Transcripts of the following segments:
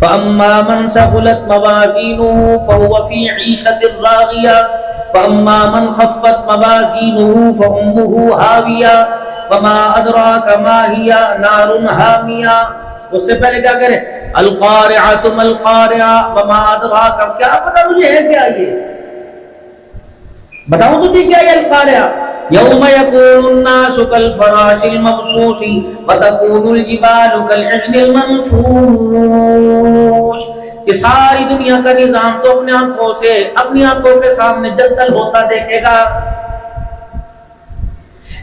فَأَمَّا مَنْ ثَقُلَتْ مَوَازِينُهُ فَهُوَ فِي عِيشَةٍ رَاضِيَةٍ وَأَمَّا مَنْ خَفَّتْ مَوَازِينُهُ فَأُمُّهُ هَاوِيَةٌ وَمَا أَدْرَاكَ مَا هِيَ نَارٌ حَامِيَةٌ. اس سے پہلے کیا کرے؟ القارعۃ ما القارعۃ وما ادراک. کیا پتہ تجھے ہے کیا یہ؟ بتاؤں تجھے کیا ہے القارعہ؟ یوم یکون الناس کالفراش المبثوث وتکون الجبال کالعہن المنفوش. کہ ساری دنیا کا نظام تو اپنی آنکھوں سے اپنی آنکھوں کے سامنے جلتل ہوتا دیکھے گا.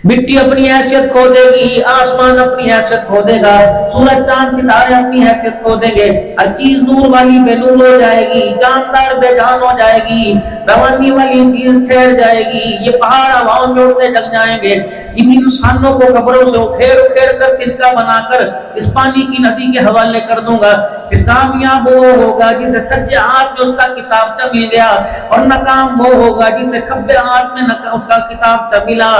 مٹی اپنی حیثیت کھو دے گی، آسمان اپنی حیثیت کھو دے گا، سورج چاند ستارے اپنی حیثیت کھو دیں گے، ہر چیز نور والی بے نور ہو جائے گی، جاندار بے جان ہو جائے گی، روانی والی چیز ٹھہر جائے گی، یہ پہاڑ ہواؤں میں اڑنے لگ جائیں گے. ان انسانوں کو قبروں سے اکھیڑ کر ترکا بنا کر اس پانی کی ندی کے حوالے کر دوں گا. پھر کامیاب وہ ہوگا جسے سجے ہاتھ میں اس کا کتابچہ مل گیا، اور ناکام وہ ہوگا جسے کھبے ہاتھ میں اس کا کتابچہ ملا.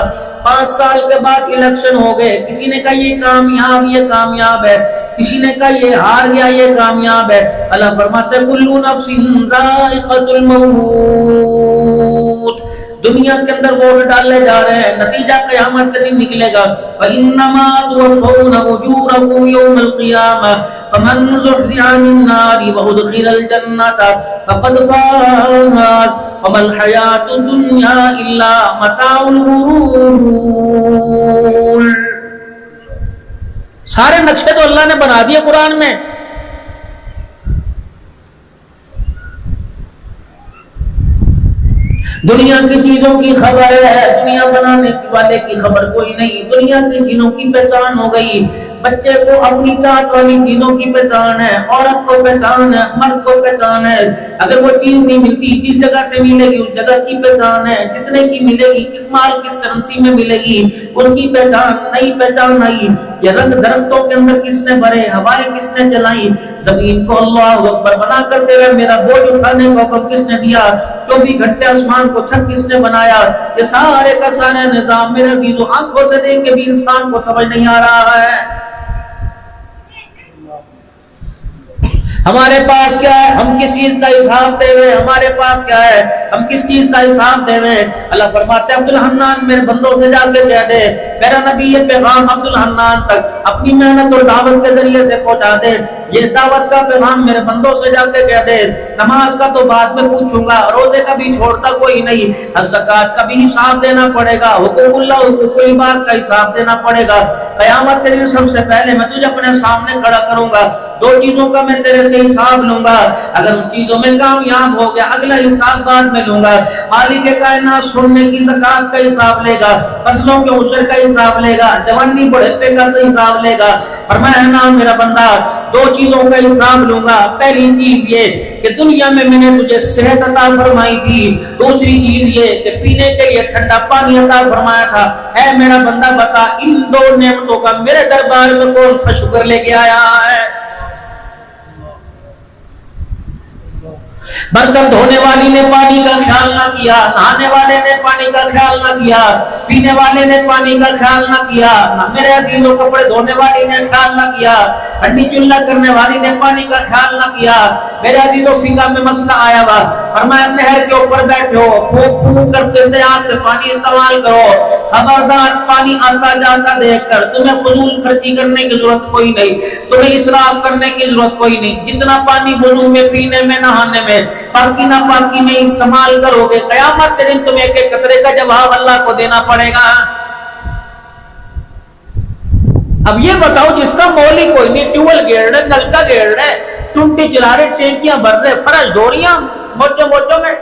5 سال کے بعد الیکشن ہو گئے، کسی نے کہا یہ کامیاب ہے، کسی نے کہا یہ ہار گیا، یہ کامیاب ہے. اللہ فرماتے ہیں کل نفس ذائقۃ الموت. دنیا کے اندر ووٹ ڈالے جا رہے ہیں، نتیجہ قیامت کے دن نکلے گا. وَإِنَّمَا تُوَفَّوْنَ أُجُورَكُمْ يَوْمَ الْقِيَامَةِ فَمَنْ زُحْزِحَ عَنِ النَّارِ وَأُدْخِلَ الْجَنَّةَ فَقَدْ فَازَ وَمَا الْحَيَاةُ الدُّنْيَا إِلَّا مَتَاعُ الْغُرُورِ. سارے نقشے تو اللہ نے بنا دیے قرآن میں. دنیا کی چیزوں کی خبر ہے، دنیا بنانے والے کی خبر کوئی نہیں. دنیا کی چیزوں کی پہچان ہو گئی. بچے کو اپنی چاہت والی چیزوں کی پہچان ہے، عورت کو پہچان ہے، مرد کو پہچان ہے. اگر وہ چیز نہیں ملتی، جس جگہ سے ملے گی اس جگہ کی پہچان ہے، کتنے کی ملے گی، کس مال کس کرنسی میں ملے گی اس کی پہچان. نئی پہچان آئی. یہ رنگ درختوں کے اندر کس نے بھرے، ہوائیں کس نے چلائی، زمین کو اللہ اکبر بنا کر تیرے میرا بوجھ اٹھانے کو حکم کس نے دیا، 24 گھنٹے آسمان کو چھت کس نے بنایا. یہ سارے کا سارا نظام میرے عزیزو آنکھوں سے دیکھ کے بھی انسان کو سمجھ نہیں آ رہا ہے. ہمارے پاس کیا ہے؟ ہم کس چیز کا حساب دے ہوئے؟ ہمارے پاس کیا ہے؟ ہم کس چیز کا حساب دے ہوئے؟ اللہ فرماتے ہیں عبدالحنان میرے بندوں سے جا کے کہہ دے، میرا نبی یہ پیغام عبدالحنان تک اپنی محنت اور دعوت کے ذریعے سے پہنچا دے. یہ دعوت کا پیغام میرے بندوں سے جا کے کہہ دے، نماز کا تو بعد میں پوچھوں گا، روزے کا بھی چھوڑتا کوئی نہیں، زکوٰۃ کا بھی حساب دینا پڑے گا، حقوق اللہ حقوق العباد کا حساب دینا پڑے گا. قیامت کے دن سب سے پہلے میں تجھے اپنے سامنے کھڑا کروں گا، 2 چیزوں کا میں تیرے سے حساب لوں گا. اگر ان چیزوں میں کامیاب ہو گیا اگلا حساب بعد میں لوں گا. مالک کائنات سونے کی زکوٰۃ کا حساب لے گا، فصلوں کے عشر کا حساب لے گا، جوانی بڑھاپے کا حساب لے گا. فرمایا نا میرا بندہ 2 چیزوں کا حساب لوں گا. پہلی چیز یہ کہ دنیا میں میں نے تجھے صحت عطا فرمائی تھی، دوسری چیز یہ کہ پینے کے لیے ٹھنڈا پانی عطا فرمایا تھا. اے میرا بندہ بتا ان 2 نعمتوں کا میرے دربار میں کون سا شکر لے کے آیا ہے؟ برتن دھونے والی نے پانی کا خیال نہ کیا، نہانے والے نے پانی کا خیال نہ کیا، پینے والے نے پانی کا خیال نہ کیا، میرے عزیزوں کپڑے دھونے والی نے خیال نہ کیا، ہڈی چولہا کرنے والی نے پانی کا خیال نہ کیا. میرے عزیزوں فقہ میں مسئلہ آیا ہوا، فرمایا نہر کے اوپر بیٹھو، پھونک پھونک کر احتیاط سے پانی استعمال کرو. خبردار پانی آتا جاتا دیکھ کر تمہیں فضول خرچی کرنے کی ضرورت کوئی نہیں، تمہیں اسراف کرنے کی ضرورت کوئی نہیں. جتنا پانی وضو میں، پینے میں، نہانے میں، پاکی نہ پاکی میں استعمال کرو گے، قیامت کے دن تمہیں ایک قطرے کا جواب اللہ کو دینا پڑے گا. اب یہ بتاؤ جس کا مول ہی کوئی نہیں، ٹیوبل گیڑ رہے، نلکا گیڑ رہے، ٹنٹی چلا رہے، ٹینکیاں بھر رہے، فرش دھو رہی ہیں موچوں میں،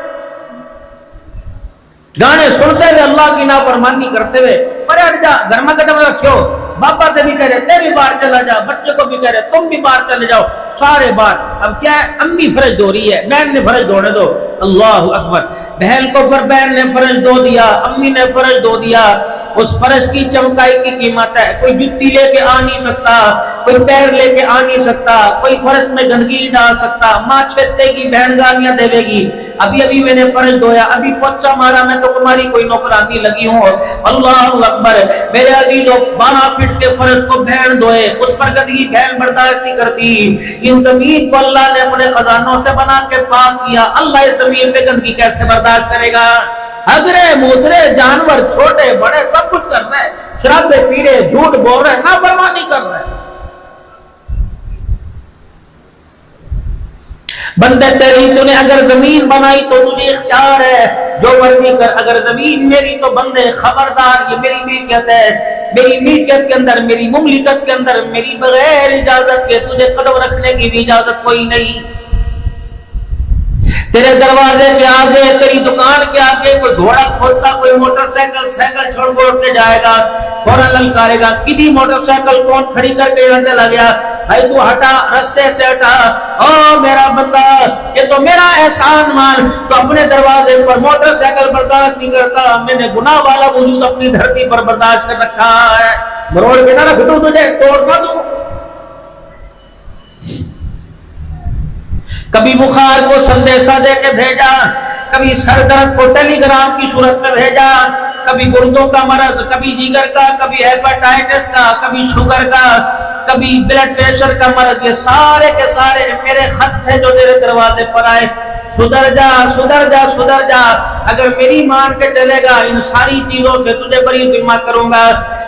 گانے سنتے ہوئے، اللہ کی نافرمانی کرتے ہوئے. پر ہٹ جا، گرما قدم رکھو. بابا سے بھی کہہ رہے تے بھی باہر چلا جا، بچے کو بھی کہہ رہے تم بھی باہر چلے جاؤ، سارے باہر. اب کیا ہے؟ امی فرش دھو رہی ہے، بہن نے فرش دھونے دو. اللہ اکبر. بہن کو بہن نے فرش دھو دیا، امی نے فرش دھو دیا. اس فرش کی چمکائی کی قیمت ہے، کوئی جتی لے کے آ نہیں سکتا. کوئی پیر لے کے آ نہیں سکتا، کوئی فرش میں گندگی ڈال سکتا، ماں چھیتے گی، بہن گالیاں دے گی، ابھی میں نے فرش دھویا، ابھی پوچھا مارا، میں تو تمہاری کوئی نوکرانی لگی ہوں۔ اللہ اکبر، میرے عزیزو 12 فٹ کے فرش کو بہن دھوئے، اس پر گندگی بہن برداشت نہیں کرتی۔ اس زمین کو اللہ نے اپنے خزانوں سے بنا کے پاک کیا، اللہ اس زمین پہ گندگی کیسے برداشت کرے گا؟ اگرے مدرے جانور چھوٹے بڑے سب کچھ کر رہے ہیں، شرابے پی رہے، جھوٹ بول رہے، نافرمانی کر رہے ہیں۔ بندے تیری، تو نے اگر زمین بنائی تو تجھے اختیار ہے، جو مرضی کر، اگر زمین میری تو بندے خبردار، یہ میری ملکیت ہے، میری ملکیت کے اندر، میری مملکت کے اندر، میری بغیر اجازت کے تجھے قدم رکھنے کی بھی اجازت کوئی نہیں۔ تیرے دروازے کے آگے، تیری دکان کے آگے کوئی گھوڑا کھولتا، کوئی موٹر سائیکل چھوڑ کے جائے گا، فوراً للکارے گا، کدی موٹر سائیکل کون کھڑی کر کے یہاں چلا گیا؟ بھائی تو ہٹا، رستے سے ہٹا، او میرا بندہ، یہ تو میرا احسان مان، تو اپنے دروازے پر موٹر سائیکل برداشت نہیں کرتا، میں نے گناہ والا وجود اپنی دھرتی پر برداشت کر رکھا ہے، مروڑ کے نہ رکھ دوں تجھے، توڑ نہ دوں۔ کبھی بخار کو سندیشہ دے کے بھیجا، کبھی سر درد کو ٹیلی گرام کی صورت میں بھیجا، کبھی گردوں کا مرض، کبھی جگر کا، کبھی ہیپاٹائٹس کا، کبھی شوگر کا، کبھی بلڈ پریشر کا مرض، یہ سارے کے سارے میرے خط تھے جو تیرے دروازے پر آئے۔ سدھر جا، سدھر جا، سدھر جا، اگر میری مان کے چلے گا ان ساری چیزوں سے تجھے بری ذمہ کروں گا۔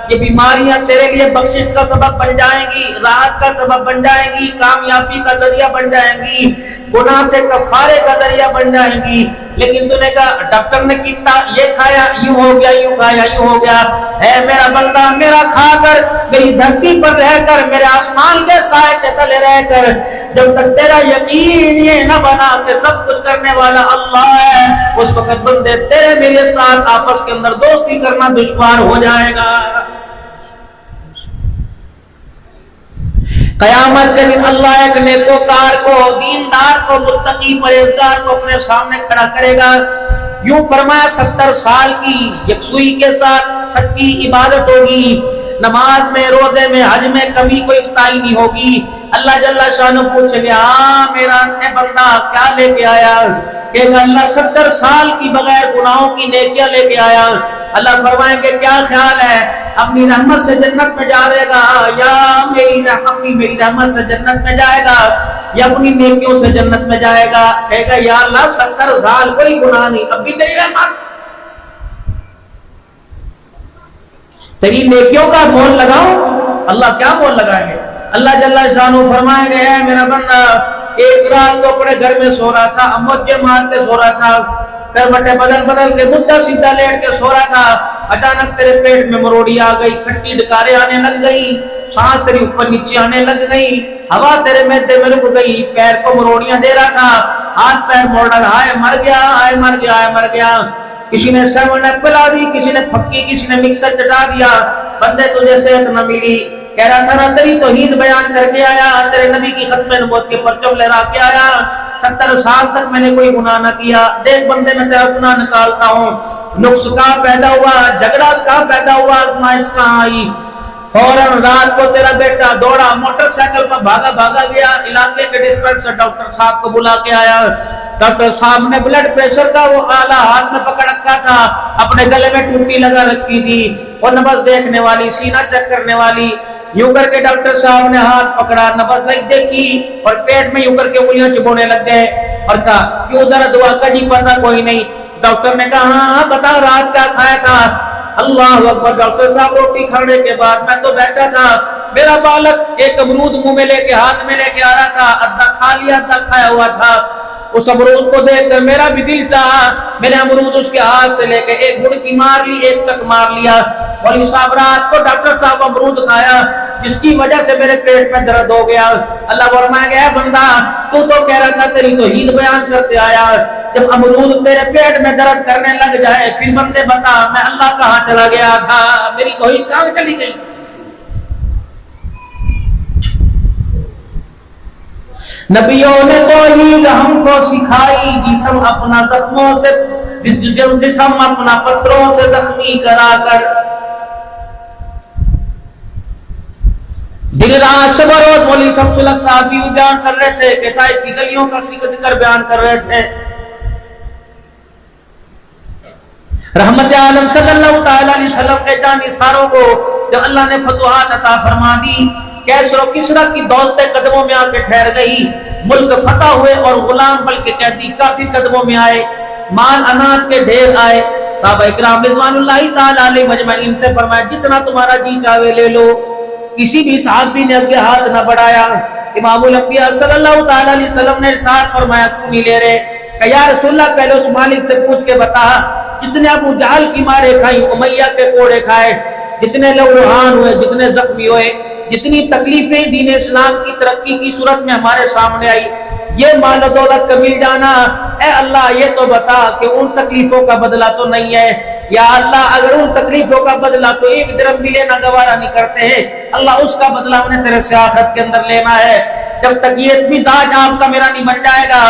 یہ بیماریاں تیرے لیے بخشش کا سبب بن جائیں گی، راحت کا سبب بن جائیں گی، کامیابی کا ذریعہ بن جائیں گی، گناہ سے کفارے کا ذریعہ بن جائیں گی۔ لیکن تو نے کہا ڈاکٹر نے کیتا، یہ کھایا، یوں ہو گیا، یوں کھایا، یوں ہو گیا۔ اے میرا بندہ، میرا کھا کر، میری دھرتی پر رہ کر، میرے آسمان کے سائے کے تلے رہ کر، جب تک تیرا یقین یہ نہ بنا کہ سب کچھ کرنے والا اللہ ہے، اس وقت بندے تیرے میرے ساتھ آپس کے اندر دوستی کرنا دشوار ہو جائے گا۔ قیامت کے دن اللہ ایک نیکوکار کو، دیندار کو، متقی پرہیزگار کو اپنے سامنے کھڑا کرے گا۔ یوں فرمایا 70 سال کی یکسوئی کے ساتھ سچی عبادت ہوگی، نماز میں، روزے میں، حج میں کمی کوئی کوتاہی نہیں ہوگی۔ اللہ جل شانہ پوچھے گا، ہاں میرا اے بندہ کیا لے کے آیا؟ کہ اللہ 70 سال کی بغیر گناہوں کی نیکیاں لے کے آیا۔ اللہ فرمائیں گے کیا خیال ہے، اپنی رحمت سے جنت میں جائے گا یا میری رحمت سے جنت میں جائے گا یا اپنی نیکیوں سے جنت میں جائے گا؟ کہے گا یا اللہ 70 سال کوئی گناہ نہیں، اب بھی تیری رحمت، تیری نیکیوں کا مول لگاؤ۔ اللہ کیا مول لگائیں گے؟ اللہ جل شانہ فرمائیں گے اے میرا بندہ، ایک رات تو اپنے گھر میں سو رہا تھا، اموجے مار کے سو رہا تھا، کربٹیں بدل کے مدہ سیدھا لیٹ کے سو رہا تھا، اچانک تیرے پیٹ میں مروڑی آ گئی، کھٹی ڈکاریں آنے لگ گئی، سانس تیری اوپر نیچے آنے لگ گئی، ہوا تیرے معدے میں رک گئی، پیر کو مروڑیاں دے رہا تھا، ہاتھ پیر موڑ رہا، ہائے مر گیا، ہائے مر گیا، ہائے مر گیا۔ کسی نے 7 اپ پلا دی، کسی نے پھکی، کسی نے مکسر چٹا دیا، بندے تجھے صحت نہ ملی، کہہ رہا تھا نا تیری توحید بیان کر کے آیا، تیرے نبی کی ختم نبوت کے پرچم لہرا کے آیا، 70 سال تک میں نے کوئی گناہ نہ کیا، دیکھ بندے میں تیرا گناہ نکالتا ہوں۔ نقص کہاں پیدا ہوا، جھگڑا کہاں پیدا ہوا، آزمائش کہاں آئی؟ فوراً رات کو تیرا بیٹا دوڑا، موٹر سائیکل پر بھاگا گیا، علاقے کے ڈسپینسر ڈاکٹر صاحب کو بلا کے آیا۔ ڈاکٹر صاحب نے بلڈ پریشر کا وہ آلہ ہاتھ میں پکڑ رکھا تھا، اپنے گلے میں ٹوپی لگا رکھی تھی، اور نبض دیکھنے والی، سینہ چیک کرنے والی، یوں کر کے ڈاکٹر صاحب نے ہاتھ پکڑا، نبض دیکھی، اور پیٹ میں یوں کر کے انگلیاں چبونے لگ گئے، اور کہا کیوں درد ہوا؟ کہ جی پتہ کوئی نہیں۔ ڈاکٹر نے کہا ہاں بتا رات کیا کھایا تھا؟ اللہ اکبر۔ ڈاکٹر صاحب روٹی کھانے کے بعد میں تو بیٹھا تھا، میرا بالک ایک امرود منہ میں لے کے ہاتھ میں لے کے آ رہا تھا، ادھا کھا لیا ادھا کھایا ہوا تھا، اس امرود کو دیکھ کر میرا بھی دل چاہا، میں نے امرود اس کے ہاتھ سے لے کے ایک گڑکی مار لی، ایک چک مار لیا، اور صاحب رات کو ڈاکٹر صاحب امرود کھایا جس کی وجہ سے میرے پیٹ میں درد ہو گیا۔ اللہ فرمائے گا اے بندہ تو کہہ رہا تھا تیری توحید بیان کرتے آیا، جب امرود تیرے پیٹ میں درد کرنے لگ جائے پھر بندے بتا میں اللہ کہاں چلا گیا تھا، میری توحید کہاں چلی گئی؟ نبیوں نے توحید ہم کو سکھائی، جسم اپنا زخموں سے، جسم اپنا پتھروں سے زخمی کرا کر، دن رات شب و روز مولوی شمس الحق صاحب بھی بیان کر رہے تھے کہ طائف کی گلیوں کا ذکر بیان کر رہے تھے. رحمت عالم صلی اللہ تعالی علیہ وسلم کے جانثاروں کو جب اللہ نے فتوحات عطا فرما دی، کیسر و کسریٰ کی دولتیں قدموں میں آ کے ٹھہر گئی، ملک فتح ہوئے اور غلام بلکہ قیدی کافی قدموں میں آئے، مال اناج کے ڈھیر آئے. صحابہ اکرام رضوان اللہ تعالی علیہ مجمعین سے فرمایا جتنا تمہارا جی چاہے لے لو. کسی بھی صحابی نے اگے ہاتھ نہ بڑھایا. امام الانبیاء صلی اللہ تعالی علیہ وسلم نے ارشاد فرمایا کیوں نہیں لے رہے؟ کہ یا رسول اللہ پہلے اس مالک سے پوچھ کے بتا جتنے ابو جہل کی مارے کھائی، امیہ کے کوڑے کھائے، جتنے لہوحان ہوئے، جتنے زخمی ہوئے، جتنی تکلیفیں دین اسلام کی ترقی کی صورت میں ہمارے سامنے آئی، یہ مال و دولت کا مل جانا، اے اللہ یہ تو بتا کہ ان تکلیفوں کا بدلہ تو نہیں ہے. یا اللہ اگر ان تکلیفوں کا بدلہ تو ایک درہم بھی لینا گوارا نہیں کرتے ہیں، اللہ اس کا بدلہ ہم نے تیرے سے آخرت کے اندر لینا ہے. جب تک یہ مزاج آپ کا میرا نہیں بن جائے گا،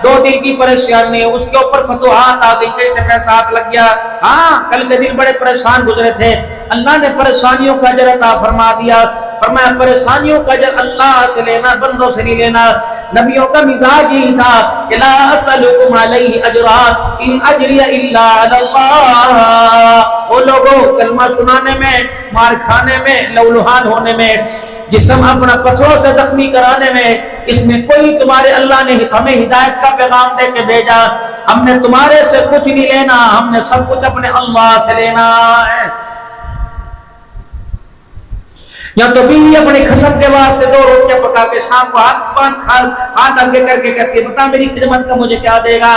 2 دن کی پریشانی اس کے اوپر فتوحات آ گئی، کیسے پیسہ ہاتھ لگ گیا. ہاں کل کے دن بڑے پریشان گزرے تھے، اللہ نے پریشانیوں کا اجر عطا فرما دیا. فرمایا پریشانیوں کا اجر اللہ سے لینا، بندوں سے نہیں لینا. نبیوں کا مزاج یہی تھا کہ لا اسألکم علیہ اجرا ان اجری الا علی اللہ. وہ لوگوں کلمہ سنانے میں، مار کھانے میں، لہوحان ہونے میں، جسم اپنا پتھروں سے زخمی کرانے میں، اس میں کوئی تمہارے اللہ نے ہمیں ہدایت کا پیغام دے کے بھیجا. ہم نے تمہارے سے کچھ نہیں لینا، ہم نے سب کچھ اپنے اللہ سے لینا ہے. یا تو بیوی اپنے خصم کے واسطے 2 روٹیاں پکا کے شام کو ہاتھ آگے کر کے کہتی ہے بتا میری خدمت کا مجھے کیا دے گا.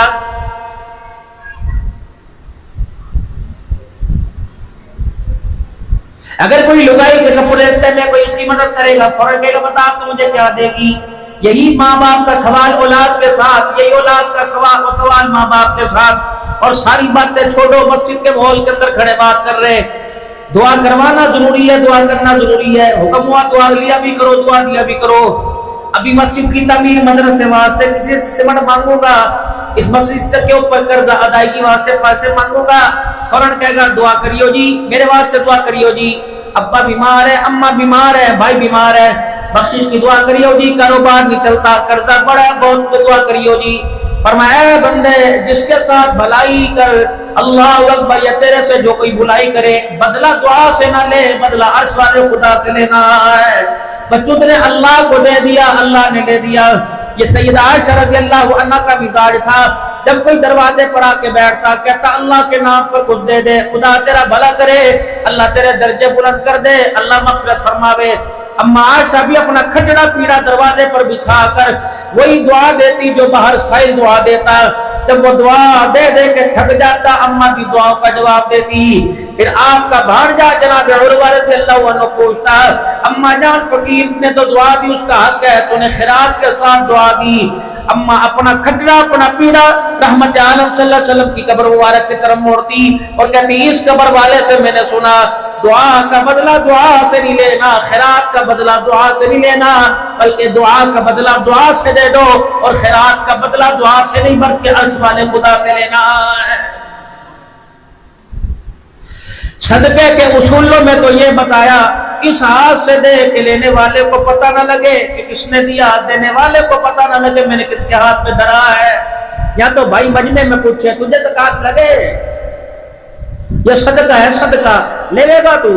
اگر کوئی لگائی کے کپڑے لیتے میں کوئی اس کی مدد کرے گا، فوراً کہے گا بتا آپ مجھے کیا دے گی. یہی ماں باپ کا سوال اولاد کے ساتھ، یہی اولاد کا سوال ماں باپ کے ساتھ. اور ساری باتیں چھوڑو، مسجد کے ماحول کے اندر کھڑے بات کر رہے. دعا کروانا ضروری ہے، دعا کرنا ضروری ہے. حکم ہوا دعا لیا بھی کرو، دعا دیا بھی کرو. ابھی مسجد کی تعمیر مدرسے واسطے کسی سے سمٹ مانگوں گا، اس مسجد کے اوپر قرضہ ادائیگی واسطے پیسے مانگوں گا، فوراً کہے گا دعا کریو جی، میرے واسطے دعا کریو جی. ابا بیمار ہے، اماں بیمار ہے، بھائی بیمار ہے، بخشش کی دعا کریو جی. کاروبار نہیں چلتا، قرضہ بڑا ہے بہت، دعا کریو جی. فرمایا اے بندے جس کے ساتھ بھلائی کر، اللہ اکبر، یا تیرے سے جو کوئی بھلائی کرے بدلہ دعا سے نہ لے، بدلہ عرش والے خدا سے لینا ہے. بچوں نے اللہ کو دے دیا، اللہ نے دے دیا. یہ سیدہ عائشہ رضی اللہ عنہ کا مزاج تھا. جب کوئی دروازے پر آ کے بیٹھتا کہتا اللہ کے نام پر کچھ دے دے، خدا تیرا بھلا کرے، اللہ تیرے درجے بلند کر دے، اللہ مغفرت فرماوے. اما عائشہ بھی اپنا کھٹڑا پیڑا دروازے پر بچھا کر وہی دعا دیتی جو باہر سائل دعا دیتا. جب وہ دعا دے دے کے تھک جاتا، اما بھی دعاؤں کا جواب دیتی. پھر آپ کا بھانجا جناب عروہ رضی اللہ عنہ پوچھتا اما جان فقیر نے تو دعا دی، اس کا حق ہے، تو نے خیرات کے ساتھ دعا دی. اما اپنا کھٹڑا اپنا پیڑا رحمت عالم صلی اللہ علیہ وسلم کی قبر مبارک کی طرف موڑتی اور کہتی اس قبر والے سے میں نے سنا دعا کا بدلہ دعا سے نہیں لینا، خیرات کا بدلہ دعا سے نہیں لینا، بلکہ دعا کا بدلہ دعا سے دے دو، اور خیرات کا بدلہ دعا سے نہیں بلکہ عرش والے خدا سے لینا ہے. صدقے کے اصولوں میں تو یہ بتایا اس ہاتھ سے دے کہ لینے والے کو پتہ نہ لگے کہ کس نے دیا، دینے والے کو پتہ نہ لگے میں نے کس کے ہاتھ میں دھرا ہے. یا تو بھائی مجمع میں پوچھے تجھے زکات لگے، یہ صدقہ ہے، صدقہ لے لے گا تو؟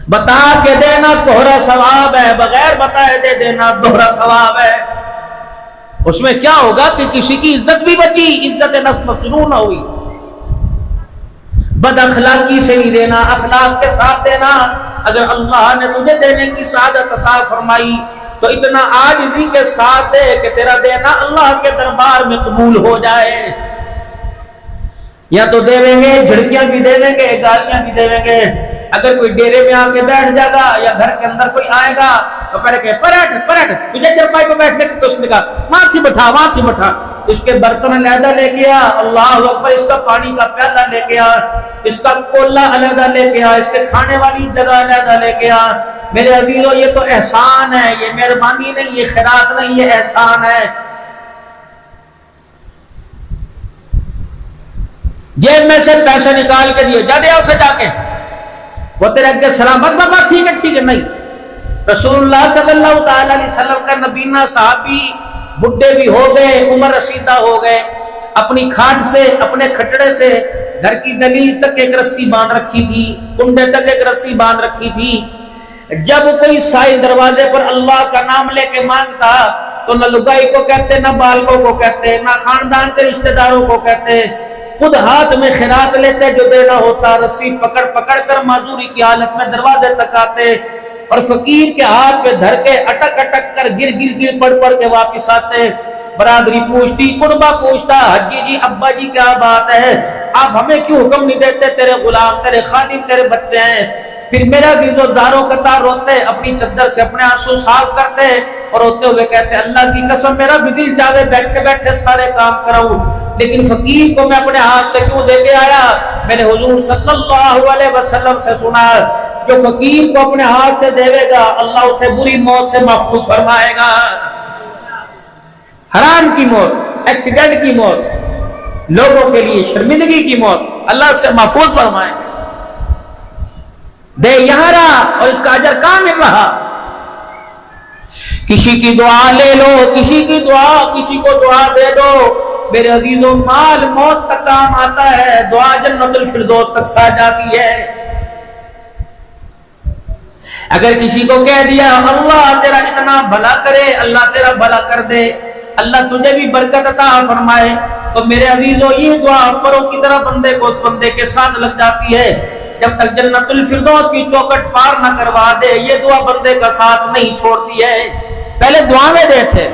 بتا کے دینا دوہرا ثواب ہے، بغیر بتائے دے دینا دوہرا ثواب ہے. اس میں کیا ہوگا کہ کسی کی عزت بھی بچی، عزت نفس مفزون نہ ہوئی. بد اخلاقی سے نہیں دینا، اخلاق کے ساتھ دینا. اگر اللہ نے تجھے دینے کی سعادت عطا فرمائی تو اتنا عاجزی کے ساتھ دے کہ تیرا دینا اللہ کے دربار میں قبول ہو جائے. یا تو دیویں گے، جھڑکیاں بھی دیویں گے، گالیاں بھی دیویں گے. اگر کوئی ڈیرے میں آ کے بیٹھ جائے گا یا گھر کے اندر کوئی آئے گا تو پہلے کہ پلٹ تجھے چرپائی پہ بیٹھنے کی کچھ لگا، وہاں سے بٹھا. اس کے برتن علیحدہ لے گیا، اللہ اکبر، اس کا پانی کا پیالہ لے گیا، اس کا کولا علیحدہ لے گیا، اس کے کھانے والی جگہ علیحدہ لے گیا. میرے عزیزو یہ تو احسان ہے، یہ مہربانی نہیں، یہ خیرات نہیں، یہ احسان ہے. جیب میں سے پیسے نکال کے دیے، جا دے اسے جا کے، وہ تیرے اگے سلامت بابا ٹھیک ہے نہیں. رسول اللہ صلی اللہ تعالی علیہ وسلم کا نبینا صحابی بڈھے بھی ہو گئے، عمر رسیدہ ہو گئے، اپنی کھاٹ سے، اپنے کھٹڑے سے گھر کی دہلیز تک ایک رسی باندھ رکھی تھی، کنڈے تک ایک رسی باندھ رکھی تھی۔ جب کوئی سائل دروازے پر اللہ کا نام لے کے مانگتا تو نہ لگائی کو کہتے، نہ بالکوں کو کہتے، نہ خاندان کے رشتہ داروں کو کہتے، خود ہاتھ میں خیرات لیتے، جو دینا ہوتا رسی پکڑ پکڑ کر معذوری کی حالت میں دروازے تک آتے، اور فقیر کے ہاتھ پہ دھر کے اٹک اٹک کر گر گر گر پڑ پڑ کے واپس آتے۔ برادری پوچھتی، قربہ پوچھتا، حجی جی ابا جی کیا بات ہے، آپ ہمیں کیوں حکم نہیں دیتے، تیرے غلام، تیرے خادم، تیرے بچے ہیں۔ پھر میرا عزیز و زاروں قطار روتے، اپنی چادر سے اپنے آنسو صاف کرتے اور روتے ہوئے کہتے، اللہ کی قسم میرا بھی دل چاہے بیٹھے بیٹھے سارے کام کراؤں، لیکن فقیر کو میں اپنے ہاتھ سے کیوں دے کے آیا؟ میں نے حضور صلی اللہ علیہ وسلم سے سنا، جو فقیر کو اپنے ہاتھ سے دے گا اللہ اسے بری موت سے محفوظ فرمائے گا، حرام کی موت، ایکسیڈنٹ کی موت، لوگوں کے لیے شرمندگی کی موت اللہ سے محفوظ فرمائے گا۔ دے یہاں رہا اور اس کا اجر کہاں مل رہا؟ کسی کی دعا لے لو، کسی کی دعا، کسی کو دعا دے دو، میرے عزیزوں، مال موت تک کام آتا ہے، دعا جنت الفردوس تک سا جاتی ہے۔ اگر کسی کو کہہ دیا اللہ تیرا اتنا بھلا کرے، اللہ تیرا بھلا کر دے، اللہ تجھے بھی برکت عطا فرمائے، تو میرے عزیزوں یہ دعا پروں کی طرح بندے کو اس بندے کے ساتھ لگ جاتی ہے۔ جب تک جنت الفردوس کی چوکٹ پار نہ کروا دے یہ دعا بندے کا ساتھ نہیں چھوڑتی ہے۔ پہلے دعا میں دے تھے،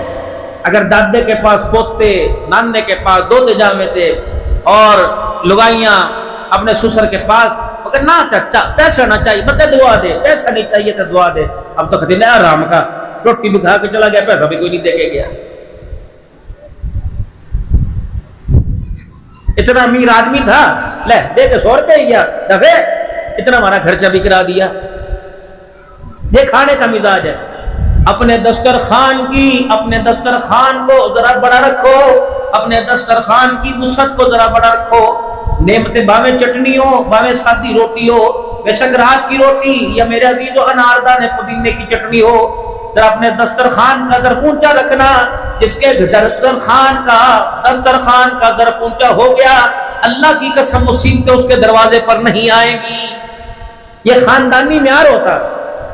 اگر دادے کے پاس پوتے، نانے کے پاس دوتے جامے تھے، اور لگائیاں اپنے سسر کے پاس، اگر نہ چچا پیسہ نہ چاہیے بتے دعا دے، پیسہ نہیں چاہیے تو دعا دے۔ اب تو کہتے ہیں آرام کا، روٹی بھی کھا کے چلا گیا، پیسہ بھی کوئی نہیں دے کے گیا۔ اتنا امیر آدمی تھا، لے دے کے 100 روپے ہی گیا، دفے اتنا ہمارا خرچہ بھی کرا دیا۔ یہ کھانے کا مزاج ہے۔ اپنے دسترخوان کو ذرا بڑا رکھو، اپنے دسترخوان کی وسعت کو ذرا بڑا رکھو۔ نعمتیں باویں چٹنی ہو، باویں سادی روٹی ہو، بے شک رات کی روٹی یا میرے عزیزو اناردان پودینے کی چٹنی ہو، ذرا اپنے دسترخوان کا ظرف اونچا رکھنا۔ جس کے دسترخوان کا ظرف اونچا ہو گیا، اللہ کی قسم مصیبتیں اس کے دروازے پر نہیں آئیں گی۔ یہ خاندانی معیار ہوتا۔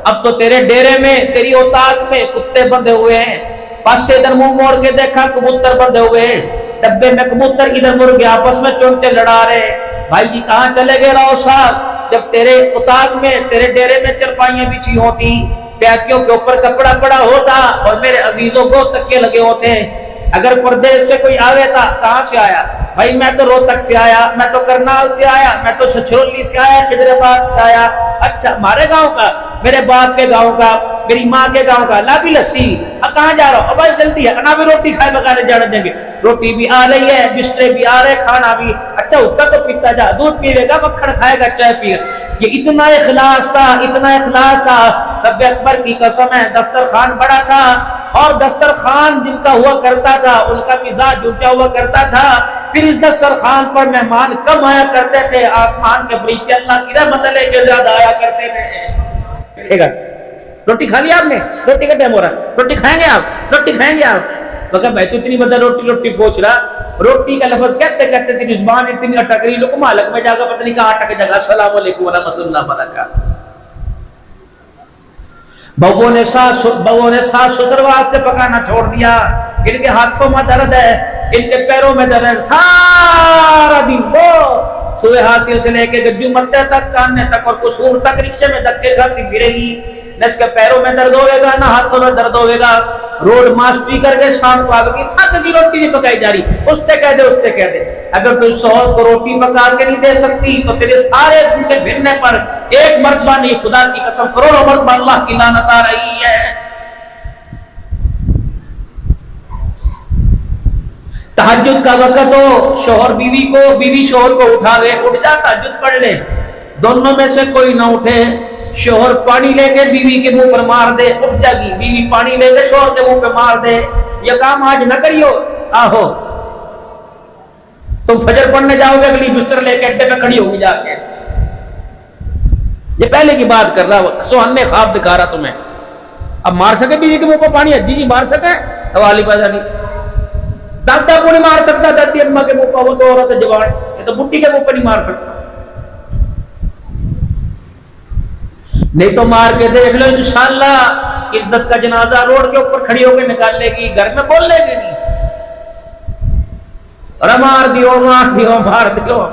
اب تو تیرے ڈیرے میں، تیری اوتاق میں کتے بندھے ہوئے ہیں، پاس سے ادھر منہ موڑ کے دیکھا کبوتر بندھے ہوئے ہیں، ڈبے میں کبوتر ادھر مرغے آپس میں چونٹے لڑا رہے۔ بھائی جی کہاں چلے گئے راؤ صاحب؟ جب تیرے اوتاق میں، تیرے ڈیرے میں چرپائیاں بچھی ہوتی، پیاتیوں کے اوپر کپڑا پڑا ہوتا، اور میرے عزیزوں کو تکیے لگے ہوتے ہیں۔ اگر پردیش سے کوئی آوے تھا، کہاں سے آیا؟ بھائی میں تو روہتک سے آیا، میں تو کرنال سے آیا، میں تو چھچھرولی سے آیا، خضرآباد سے آیا۔ اچھا ہمارے گاؤں کا، میرے باپ کے گاؤں کا، میری ماں کے گاؤں کا، لا بھی لسی۔ اب کہاں جا رہا ہوں؟ اب بھائی جلدی ہے، انا بھی روٹی کھائے بغیر جانے دیں گے۔ روٹی بھی آ رہی ہے، بسترے بھی آ رہے، کھانا بھی۔ اچھا حکا تو پیتا جا، دودھ پیے گا، مکھن کھائے گا، چائے پیے گا۔ یہ اتنا اخلاص تھا، اتنا اخلاص تھا۔ رب اکبر کی قسم ہے، دسترخوان بڑا تھا، اور دسترخوان جن کا ہوا کرتا تھا ان کا مزاج اونچا ہوا کرتا تھا۔ پھر اس دسترخوان پر مہمان کم آیا کرتے تھے، آسمان کے فرشتے اللہ کی رحمت لے کے زیادہ آیا کرتے تھے۔ روٹی کھا لیا آپ نے؟ روٹی کا ٹائم ہو رہا ہے، روٹی کھائیں گے آپ؟ روٹی کھائیں گے آپ؟ تو کہ میں تو اتنی بدل روٹی پوچھ رہا، روٹی کا لفظ کہتے کہتے تیری زبان اتنی اٹک رہی، لقمہ حلق میں جا کر پتہ نہیں کہاں اٹک جگہ۔ السلام علیکم ورحمۃ اللہ وبرکاتہ۔ بہو نے ساس سسر واسطے پکانا چھوڑ دیا، ان کے ہاتھوں میں درد ہے، ان کے پیروں میں درد ہے، سارا دن وہ صبح حاصل سے لے کے گجو متے تک، کاننے تک اور قصور تک رکشے میں دھکے کھاتی پھرے گی۔ نہ اس کے پیروں میں درد ہوئے گا، نہ ہاتھوں میں درد ہوئے گا۔ روڈ ماسٹری کر کے شام کو آ گئی، تھک گئی، روٹی نہیں پکائی جا رہی، اس سے کہہ دے۔ اگر تو شوہر کو روٹی پکا کے نہیں دے سکتی تو تیرے سارے اسم کے پھرنے پر ایک مرتبہ نہیں، خدا کی قسم کروڑوں مرتبہ اللہ کی لعنت آ رہی ہے۔ تہجد کا وقت ہو، شوہر بیوی کو، بیوی شوہر کو اٹھاوے، اٹھ جا تہجد پڑھ لے، دونوں میں سے کوئی نہ اٹھے، شوہر پانی لے کے بیوی کے منہ پر مار دے، اٹھ جائے گی، بیوی پانی لے کے شوہر کے منہ پہ مار دے۔ یہ کام آج نہ کریو، آہو تم فجر پڑھنے جاؤ گے، اگلی بستر لے کے اڈے پہ کھڑی ہوگی جا کے۔ یہ پہلے کی بات کر رہا ہوں، سوہن نے خواب دکھا رہا تمہیں۔ اب مار سکے بیوی کے منہ پر پانی؟ جی جی مار سکے، سوال ہی پیدا نہیں۔ دادا کو نہیں مار سکتا، دادی اماں کے منہ پر، وہ تو عورت جوان، یہ تو بڈھی کے منہ پر نہیں مار سکتا۔ نہیں تو مار کے دیکھ لو، انشاءاللہ عزت کا جنازہ روڈ کے اوپر کھڑی ہو کے نکال لے گی، گھر میں بول لے گی نہیں، اور مار دیو مار دیو مار دیو۔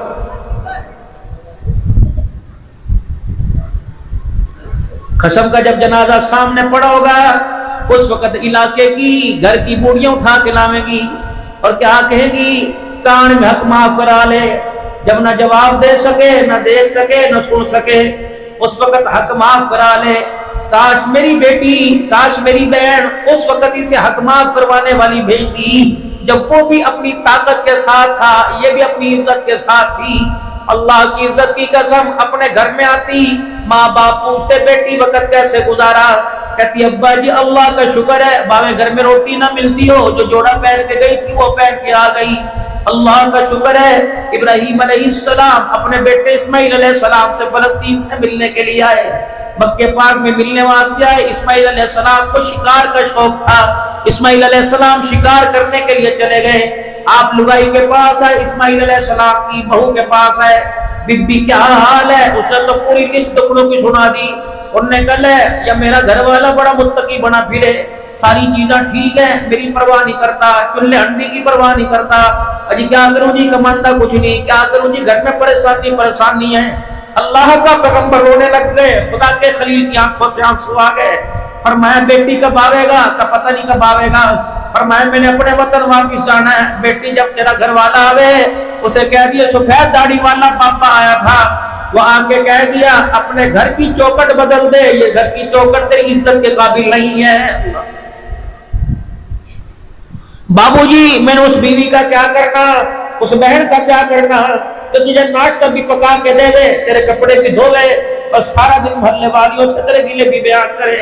قسم کا جب جنازہ سامنے پڑا ہوگا اس وقت علاقے کی گھر کی بوڑھیاں اٹھا کے لائیں گی اور کیا کہے گی؟ کان میں حق معاف کرا لے۔ جب نہ جواب دے سکے، نہ دیکھ سکے، نہ سن سکے، اس وقت حق معاف کرا لے۔ کاش میری بیٹی، کاش میری بہن اس وقت اسے حق معاف کروانے والی بھیجتی جب وہ بھی اپنی طاقت کے ساتھ تھا، یہ بھی اپنی عزت کے ساتھ تھی۔ اللہ کی عزت کی قسم، اپنے گھر میں آتی، ماں باپ پوچھتے بیٹی وقت کیسے گزارا؟ کہتی ابا جی اللہ کا شکر ہے، باویں گھر میں روٹی نہ ملتی ہو، جو جوڑا پہن کے گئی تھی وہ پہن کے آ گئی، اللہ کا شکر ہے۔ ابراہیم علیہ السلام اپنے بیٹے اسماعیل علیہ السلام سے فلسطین سے ملنے کے لیے آئے، مکہ پاک میں ملنے واسطے آئے۔ اسماعیل علیہ السلام کو شکار کا شوق تھا، اسماعیل علیہ السلام شکار کرنے کے لیے چلے گئے۔ آپ لگائی کے پاس آئے، اسماعیل علیہ السلام کی بہو کے پاس آئے، بی بی کیا حال ہے؟ اس نے تو پوری لسٹ دکھڑوں کی سنا دی۔ انہوں نے کہا یا میرا گھر والا بڑا متقی بنا پھرے، ساری چیزیں ٹھیک ہیں، میری پرواہ نہیں کرتا، چولہے ہنڈی کی پرواہ نہیں کرتا، اجی کیا کروں جی، کماندہ کچھ نہیں، کیا کروں جی، گھر میں پریشانی ہے۔ اللہ کا پیغمبر رونے لگ گئے، خدا کے خلیل کی آنکھوں سے آنسو آ گئے۔ فرمایا بیٹی کب آوے گا؟ کا پتہ نہیں کب آوے گا۔ فرمایا میں نے اپنے وطن واپس جانا ہے۔ بیٹی جب تیرا گھر والا آوے اسے کہہ دیا سفید داڑھی والا پاپا آیا تھا، وہ آ کے کہہ دیا اپنے گھر کی چوکٹ بدل دے، یہ گھر کی چوکٹ تیری عزت کے قابل نہیں ہے۔ بابو جی میں نے اس بیوی کا کیا کرنا، اس بہن کا کیا کرنا تو تجھے ناشتہ بھی پکا کے دے دے، تیرے کپڑے بھی دھوے اور سارا دن محلے والیوں سے تیرے گلے بھی بیان کرے۔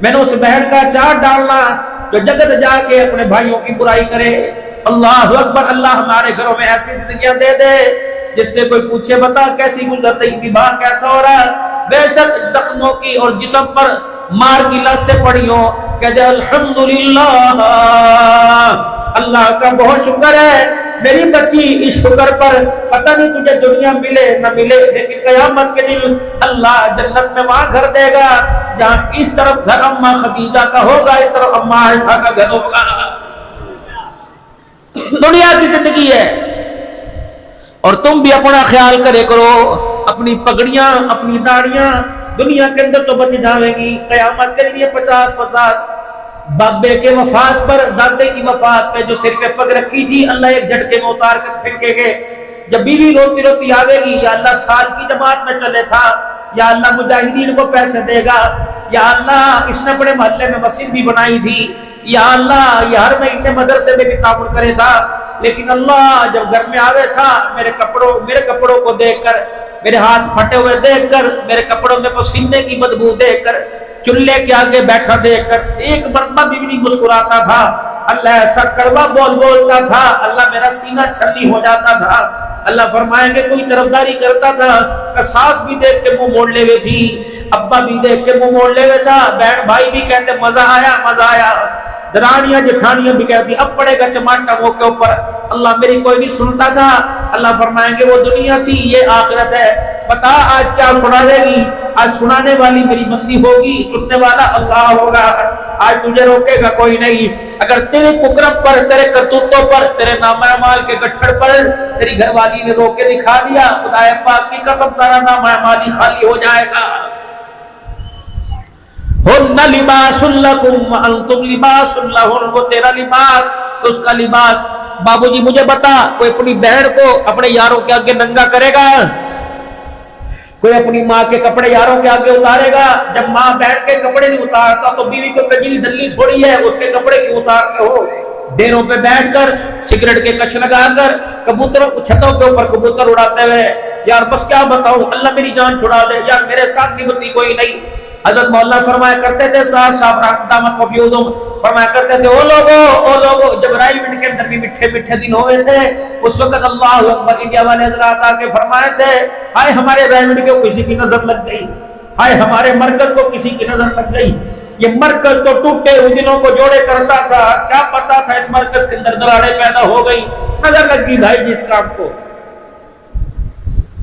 میں نے اس بہن کا چار ڈالنا جو جگت جا کے اپنے بھائیوں کی برائی کرے۔ اللہ اکبر، اللہ ہمارے گھروں میں ایسی زندگیاں دے دے جس سے کوئی پوچھے بتا کیسی گزر رہی تھی، باہر کیسا ہو رہا ہے۔ بے شک زخموں کی اور جسم پر مار کی لت سے پڑی ہو، کہتے الحمدللہ، اللہ کا بہت شکر ہے میری بچی، اس شکر پر پتہ نہیں تجھے دنیا ملے نہ ملے، لیکن قیامت کے دن اللہ جنت میں وہاں گھر دے گا جہاں اس طرف گھر اماں خدیجہ کا ہوگا، اس طرف اماں عائشہ کا گھر ہوگا۔ دنیا کی زندگی ہے اور تم بھی اپنا خیال کرے کرو، اپنی پگڑیاں اپنی داڑیاں دنیا کے اندر تو بچ جاویں گی، قیامت کے لیے 50 بابے کے وفات پر، دادے کی وفات پہ جو سر پہ پگ رکھی تھی اللہ ایک جھٹکے میں اتار کر پھینکے گے۔ جب بیوی روتی روتی آوے گی، یا اللہ سال کی جماعت میں چلے تھا، یا اللہ مجاہدین کو پیسے دے گا، یا اللہ اس نے بڑے محلے میں مسجد بھی بنائی تھی، یا اللہ یہ ہر مہینے مدرسے میں بھی تعاون کرے تھا، لیکن اللہ جب گھر میں آوے تھا میرے کپڑوں کو دیکھ کر، میرے ہاتھ پھٹے ہوئے دیکھ کر، میرے کپڑوں میں پسینے کی بدبو دیکھ کر، چولہے کے آگے بیٹھا دیکھ کر ایک مرتبہ بھی نہیں مسکراتا تھا، اللہ ایسا کڑوا بولتا تھا، اللہ میرا سینہ چھلنی ہو جاتا تھا۔ اللہ فرمائیں گے کوئی طرفداری کرتا تھا کہ ساس بھی دیکھ کے منہ موڑ لے ہوئے تھی، ابا بھی دیکھ کے منہ موڑ لے ہوئے تھا، بہن بھائی بھی کہتے مزہ آیا، درانیاں جٹھانیاں بھی کہتی اب پڑے گا چماٹا منہ کے اوپر، اللہ میری کوئی نہیں سنتا تھا۔ اللہ فرمائیں گے وہ دنیا تھی، یہ آخرت ہے، بتا آج کیا سنا دے گی؟ آج سنانے والی میری بندی ہوگی، سننے والا اللہ ہوگا، آج تجھے روکے گا کوئی نہیں۔ اگر تیرے ککرم پر، تیرے کرتوتوں پر، تیرے نام اعمال کے گٹھڑ پر تیری گھر والی نے روکے دکھا دیا، خدا پاک کی قسم سارا نام اعمال خالی ہو جائے گا۔ ہن لباس لکم وانتم لباس لہن، وہ تیرا لباس اس کا لباس۔ بابو جی مجھے بتا، کوئی اپنی بہن کو اپنے یاروں کے آگے ننگا کرے گا؟ کوئی اپنی ماں کے کپڑے یاروں کے آگے اتارے گا؟ جب ماں بہن کے کپڑے نہیں اتارتا تو بیوی کو کجلی دلی تھوڑی ہے، اس کے کپڑے کیوں اتارتے ہو؟ ڈیروں پہ بیٹھ کر سگریٹ کے کش لگا کر کبوتروں کو چھتوں کے اوپر کبوتر اڑاتے ہوئے، یار بس کیا بتاؤں، اللہ میری جان چھڑا دے، یار میرے ساتھ نبھتی کوئی نہیں۔ حضرت مولانا فرمایا کرتے تھے صاحب دامت وفیوزم، فرمایا کرتے تھے او لوگو جب رائیوڈ کے اندر بھی میٹھے دن ہوئے تھے، اس وقت اللہ اکبر انڈیا والے حضرات آ کے فرمائے تھے ہائے ہمارے رائیوڈ کو کسی کی نظر لگ گئی، ہائے ہمارے مرکز کو کسی کی نظر لگ گئی۔ یہ مرکز تو ٹوٹے ہوئے دنوں کو جوڑے کرتا تھا، کیا پتا تھا اس مرکز کے اندر دراڑیں پیدا ہو گئی، نظر لگ گئی بھائی جس کام کو،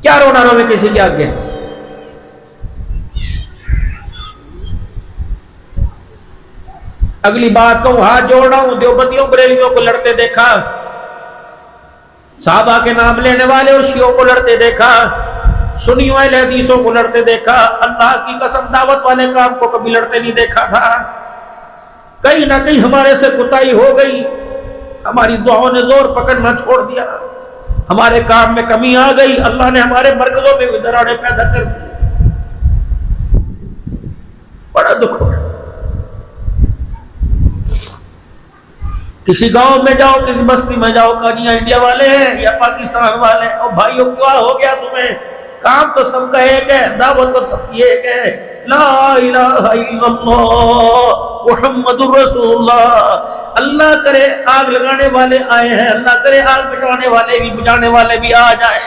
کیا رونا رو میں کسی کے آگے۔ اگلی بات کو ہاتھ جوڑ رہا ہوں، دیوبندیوں بریلویوں کو لڑتے دیکھا، صحابہ کے نام لینے والے اور شیعوں کو لڑتے دیکھا، سنیوں اہل حدیثوں کو لڑتے دیکھا، اللہ کی قسم دعوت والے کام کو کبھی لڑتے نہیں دیکھا تھا۔ کہیں نہ کہیں ہمارے سے کوتاہی ہو گئی، ہماری دعاؤں نے زور پکڑنا چھوڑ دیا، ہمارے کام میں کمی آ گئی، اللہ نے ہمارے مرکزوں میں بھی دراڑیں پیدا کر دی، بڑا دکھ ہو رہا۔ کسی گاؤں میں جاؤ، کسی بستی میں جاؤ، کہانی انڈیا والے ہیں یا پاکستان والے ہیں، اور بھائیوں کیا ہو گیا تمہیں، کام تو سب کا ایک ہے، دعوت تو سب کی ایک ہے، لا الہ الا اللہ محمد رسول اللہ۔ اللہ کرے آگ لگانے والے آئے ہیں، اللہ کرے آگ بجھانے والے بھی، بجھانے والے بھی آ جائیں۔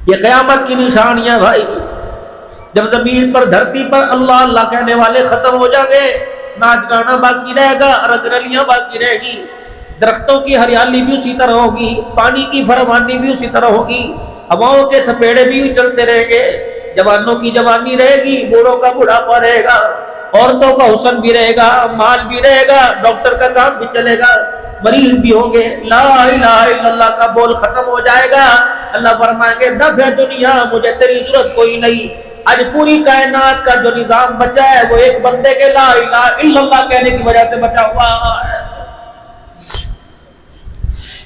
یہ قیامت کی نشانیاں بھائی، جب زمین پر دھرتی پر اللہ اللہ کہنے والے ختم ہو جائیں گے، ناچ گانا باقی رہے گا، رنگ رلیاں باقی رہے گی، درختوں کی ہریالی بھی اسی طرح ہوگی، پانی کی فراوانی بھی اسی طرح ہوگی، ہواؤں کے تھپیڑے بھی چلتے رہیں گے، جوانوں کی جوانی رہے گی، بوڑھوں کا بڑھاپا رہے گا، عورتوں کا حسن بھی رہے گا، مال بھی رہے گا، ڈاکٹر کا کام بھی چلے گا، مریض بھی ہوں گے، لا الہ الا اللہ کا بول ختم ہو جائے گا۔ اللہ فرمائیں گے دفع دنیا، مجھے تیری ضرورت کوئی نہیں۔ آج پوری کائنات کا جو نظام بچا ہے وہ ایک بندے کے لا الہ الا اللہ کہنے کی وجہ سے بچا ہوا ہے۔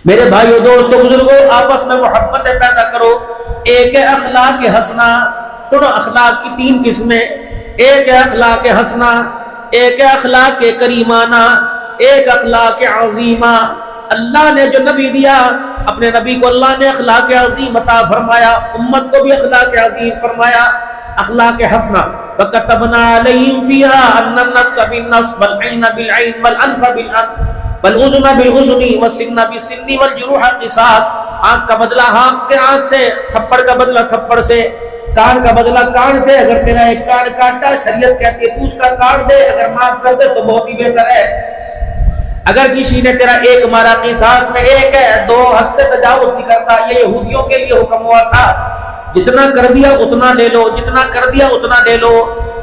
میرے بھائیو دوستو بزرگوں، آپس میں محبت پیدا کرو۔ ایک ہے اخلاق حسنہ، سنو اخلاق کی تین قسمیں، ایک ہے اخلاق حسنہ، ایک ہے اخلاق کریمانہ، ایک اخلاق عظیمہ۔ اللہ نے جو نبی دیا، اپنے نبی کو اللہ نے اخلاق عظیم عطا فرمایا، امت کو بھی اخلاق عظیم فرمایا۔ اخلاق حسنہ، وَكَتَبْنَا عَلَيْهِمْ فِيهَا أَنَّ النَّفْسَ بِالنَّفْسِ وَالْعَيْنَ بِالْعَيْنِ وَالْأَنْفَ بِالْأَنْفِ وَالْأُذُنَ بِالْأُذُنِ وَالسِّنَّ بِالسِّنِّ وَالْجُرُوحَ قِصَاص۔ آنکھ کا بدلہ آنکھ کے آنکھ سے، تھپڑ کا بدلہ تھپڑ سے، کان کا بدلہ کان سے۔ اگر تیرا ایک کان کاٹا، شریعت کہتی ہے تو اس کا کاٹ دے، اگر معاف کر دے تو بہت ہی بہتر ہے۔ اگر کسی نے تیرا ایک مارا، قصاص میں ایک ہے، دو حد سے تجاوز نہیں کرتا۔ یہ یہودیوں کے لیے حکم ہوا تھا، جتنا کر دیا اتنا لے لو، جتنا کر دیا اتنا لے لو۔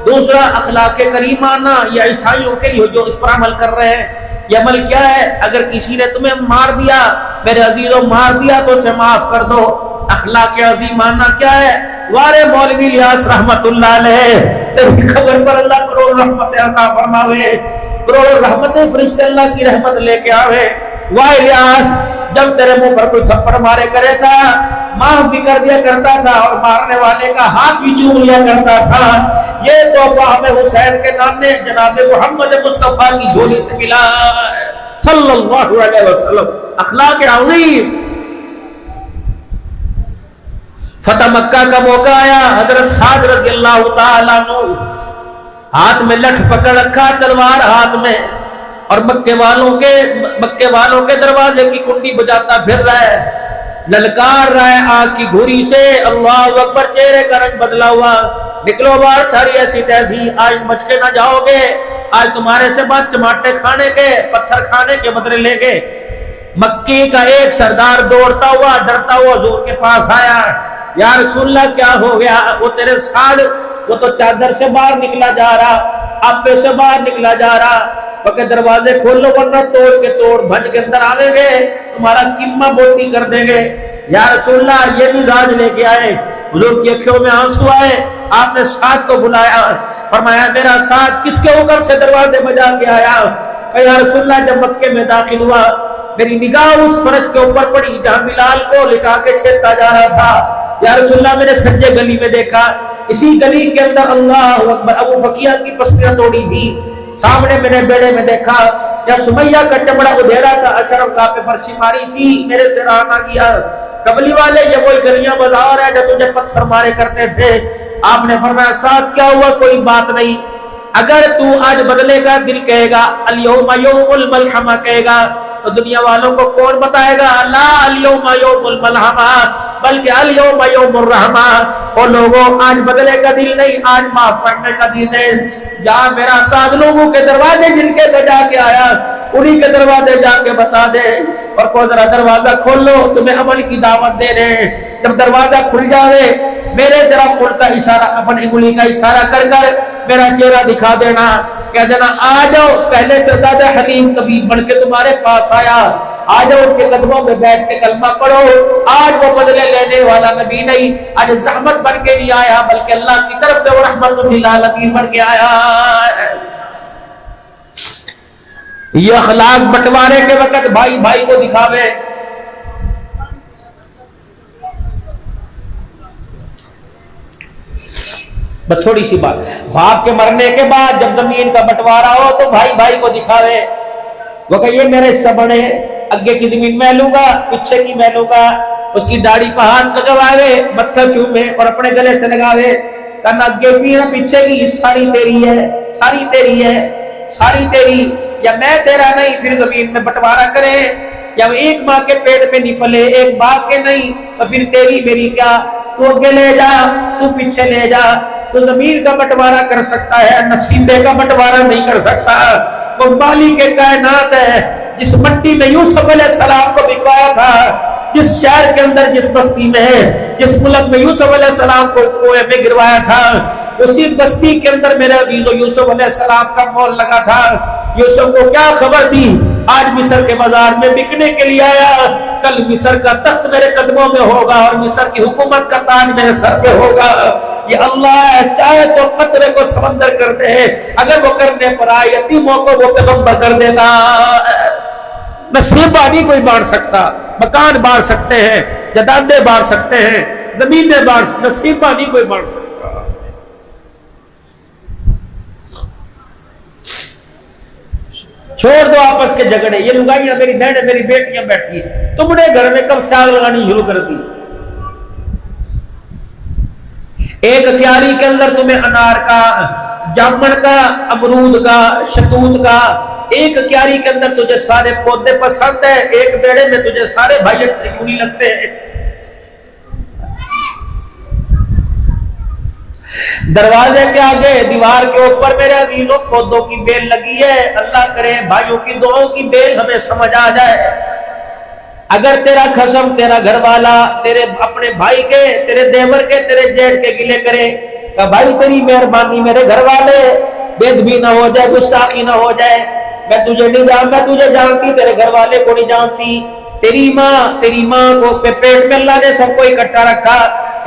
دوسرا اخلاق کریمانہ، یہ عیسائیوں کے لیے جو اس پر عمل کر رہے ہیں۔ یہ عمل کیا ہے؟ اگر کسی نے تمہیں مار دیا، میرے عزیزوں مار دیا تو اسے معاف کر دو۔ اخلاق عظیمانہ کیا ہے؟ وارے مولوی الیاس رحمت اللہ علیہ، تیری قبر پر اللہ کروڑ رحمتیں عطا فرماوے، کروڑ رحمتیں فرشتے اللہ کی رحمت لے کے آوے۔ واہ الیاس، جب تیرے منہ پر کوئی تھپڑ مارے کرے تھا، معاف بھی کر دیا کرتا تھا، اور مارنے والے کا ہاتھ بھی چوم لیا کرتا تھا۔ یہ تحفہ ہمیں حسین کے نانے جناب محمد مصطفیٰ کی جھولی سے ملا ہے صلی اللہ علیہ وسلم۔ اخلاق عظیم۔ فتح مکہ کا موقع آیا، حضرت سعد رضی اللہ تعالیٰ عنہ ہاتھ میں لٹھ پکڑ رکھا، تلوار ہاتھ میں، اور مکے والوں کے دروازے کی کنڈی بجاتا پھر رہا ہے، للکار رہا ہے آنکھ کی گھوری سے، اللہ اکبر، چہرے کا رنگ بدلا ہوا، نکلو باہر، تھاری ایسی تیسی، آج مچ کے نہ جاؤ گے، آج تمہارے سے بعد چماٹے کھانے کے، پتھر کھانے کے بدلے لے گے۔ مکی کا ایک سردار دوڑتا ہوا، ڈرتا ہوا حضور کے پاس آیا، یا رسول اللہ کیا ہو گیا؟ وہ تیرے ساتھ، وہ تو چادر سے باہر نکلا جا رہا، آپے سے باہر نکلا جا رہا، کہ دروازے کھول لو ورنہ توڑ کے توڑ بھج کے اندر آویں گے، تمہارا قیمہ بولتی کر دیں گے۔ یا رسول اللہ یہ مزاج لے کے آئے، حضور کی اکھیوں میں آنسو آئے، آپ نے سعد کو بلایا، فرمایا میرا سعد کس کے حکم سے دروازے بجا کے آیا؟ کہ یا رسول اللہ جب مکے میں داخل ہوا، میری نگاہ اس فرش کے اوپر پڑی جہاں بلال کو لٹا کے چھیڑتا جا رہا تھا۔ یا رسول اللہ میں نے سجے گلی میں دیکھا، اسی گلی کے اندر اللہ اکبر ابو فقیہ کی پسلیاں توڑی تھی، سامنے میں نے بیڑے میں دیکھا یا سمیہ کا چمڑا ادھیرا تھا، اشرف کا پہ پرچھی ماری تھی، میرے سے راہ نہ کیا۔ قبلی والے یہ وہی گلیاں بازار ہے جو تجھے پتھر مارے کرتے تھے۔ آپ نے فرمایا ساتھ کیا ہوا؟ کوئی بات نہیں، اگر تو آج بدلے کا دل کہے گا، الیوم یوم الملحمہ کہے گا، تو دنیا والوں کو کون بتائے گا؟ لا الیوم یوم الملحمہ، بلکہ الیوم یوم الرحمہ، او لوگوں آج بدلے کا دن نہیں، آج معاف کرنے کا دن ہے۔ جہاں میرا ساتھ لوگوں کے دروازے جن کے بجا کے آیا انہی کے دروازے جا کے بتا دے، اور کو ذرا دروازہ کھول لو، تمہیں عمل کی دعوت دے رہے ہیں۔ جب دروازہ کھل جاوے میرے طرف ان کا اشارہ، اپنی انگلی کا اشارہ کر کر میرا چہرہ دکھا دینا، کہہ دینا آ جاؤ، پہلے سے زیادہ حلیم طبیب بن کے تمہارے پاس آیا، آ جاؤ اس کے قدموں میں بیٹھ کے کلمہ پڑھو۔ آج وہ بدلے لینے والا نبی نہیں، آج زحمت بن کے نہیں آیا، بلکہ اللہ کی طرف سے وہ رحمت للعالمین بن کے آیا۔ یہ اخلاق بٹوارے کے وقت بھائی بھائی کو دکھاوے۔ بس تھوڑی سی بات، باپ کے مرنے کے بعد جب زمین کا بٹوارا ہو تو بھائی بھائی کو دکھاوے، وہ کہ یہ میرے حصہ بڑے، اگے کی زمین میں لوں گا، پیچھے کی میں لوں گا۔ اس کی داڑھی پہ ہاتھ لگواوے، متھا چومے اور اپنے گلے سے لگاوے، کہنا اگے کی نہ پیچھے کی، ساری تیری ہے، ساری تیری ہے، ساری تیری، یا میں تیرا نہیں۔ پھر زمین میں بٹوارا کرے، یا ایک ماں کے پیٹ میں نہیں پلے، ایک باپ کے نہیں، تو پھر تیری میری کیا، تو اگے لے جا، تو پیچھے لے جا۔ تو زمین کا بٹوارا کر سکتا ہے، نصیبے کا بٹوارا نہیں کر سکتا۔ وہ مالک کائنات ہے جس مٹی میں یوسف علیہ السلام کو بکوایا تھا، جس شہر کے اندر، جس بستی میں، جس ملک میں یوسف علیہ السلام کو کنویں میں گروایا تھا، اسی بستی کے اندر میرے عزیزو یوسف علیہ السلام کا مول لگا تھا۔ یوسف کو کیا خبر تھی آج مصر کے بازار میں بکنے کے لیے آیا، کل مصر کا تخت میرے قدموں میں ہوگا اور مصر کی حکومت کا تاج میرے سر پہ ہوگا۔ یہ اللہ چاہے تو قطرے کو سمندر کر دے، اگر وہ کرنے پر آئے یتیموں کو وہ پیغمبر کر دیتا۔ نصیب نہیں کوئی بانٹ سکتا، مکان بانٹ سکتے ہیں، جدادیں بانٹ سکتے ہیں، زمینیں بانٹ، نصیب نہیں کوئی بانٹ سکتا۔ چھوڑ دو آپس کے جھگڑے، یہ لگائیاں میری بہنیں میری بیٹیاں بیٹھی، تم نے گھر میں کب سے آگ لگانی شروع کر دی؟ ایک کیاری کے اندر تمہیں انار کا، جامن کا، امرود کا، شہتوت کا، ایک کیاری کے اندر تجھے سارے پودے پسند ہیں، ایک بیڑے میں تجھے سارے بھائی اچھے کیوں نہیں لگتے ہیں؟ دروازے کے آگے، دیوار کے اوپر میرے عزیزوں پودوں کی بیل لگی ہے، اللہ کرے بھائیوں کی دعاؤں کی بیل ہمیں سمجھ آ جائے۔ اگر تیرا خصم، تیرا گھر والا تیرے اپنے بھائی کے، تیرے دیور کے، تیرے جیٹ کے گلے کرے کہ بھائی تیری مہربانی میرے گھر والے بید بھی نہ ہو جائے، گستاخی نہ ہو جائے، میں تجھے نہیں جان، میں تجھے جانتی، تیرے گھر والے کو نہیں جانتی، تیری ماں کو پیٹ میں اللہ نے سب کو اکٹھا رکھا،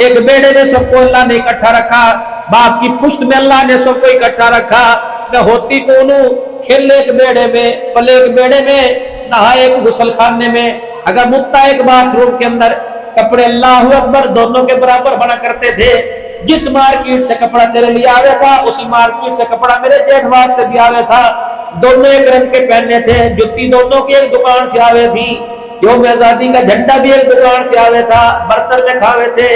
ایک بیڑے میں سب کو اللہ نے اکٹھا رکھا، باپ کی پشت میں اللہ نے سب کو اکٹھا رکھا، میں ہوتی کون ہوں، کھیلے ایک بیڑے میں، پلے ایک بیڑے میں، نہائے ایک غسل خانے میں، اگر متا ایک باتھ روم کے اندر، کپڑے اللہ اکبر دونوں کے برابر بنا کرتے تھے۔ جس مارکیٹ سے کپڑا تیرے لیے آوے تھا اسی مارکیٹ سے کپڑا میرے جیٹھ واسطے بھی آوے تھا، دونوں ایک رنگ کے پہننے تھے، جتی دونوں کی ایک دکان سے آوے تھی، یوم آزادی کا جھنڈا بھی ایک دکان سے آوے تھا، برتن میں کھاوے تھے،